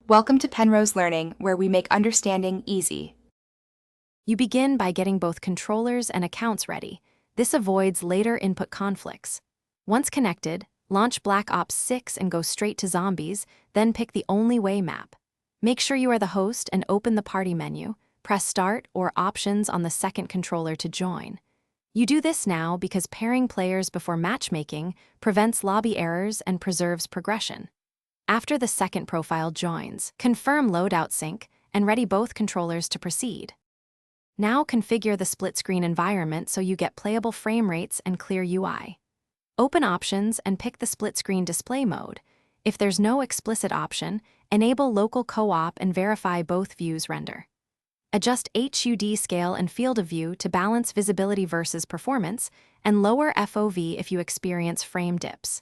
Welcome to Penrose Learning, where we make understanding easy. You begin by getting both controllers and accounts ready. This avoids later input conflicts. Once connected, launch Black Ops 6 and go straight to zombies, then pick the Only Way map. Make sure you are the host and open the party menu. Press Start or Options on the second controller to join. You do this now because pairing players before matchmaking prevents lobby errors and preserves progression. After the second profile joins, confirm loadout sync and ready both controllers to proceed. Now configure the split-screen environment so you get playable frame rates and clear UI. Open Options and pick the split-screen display mode. If there's no explicit option, enable local co-op and verify both views render. Adjust HUD scale and field of view to balance visibility versus performance, and lower FOV if you experience frame dips.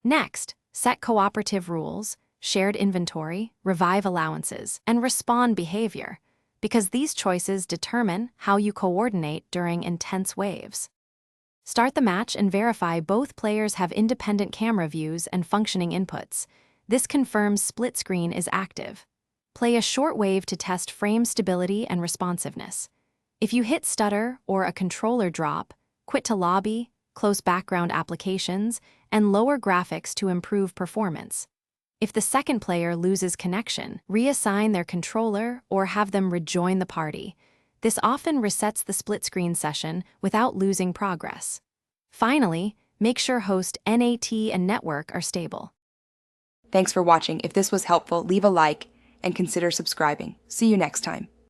Next, set cooperative rules, shared inventory, revive allowances, and respawn behavior, because these choices determine how you coordinate during intense waves. Start the match and verify both players have independent camera views and functioning inputs. This confirms split screen is active. Play a short wave to test frame stability and responsiveness. If you hit stutter or a controller drop, quit to lobby, close background applications, and lower graphics to improve performance. If the second player loses connection, reassign their controller or have them rejoin the party. This often resets the split-screen session without losing progress. Finally, make sure host NAT and network are stable. Thanks for watching. If this was helpful, leave a like and consider subscribing. See you next time.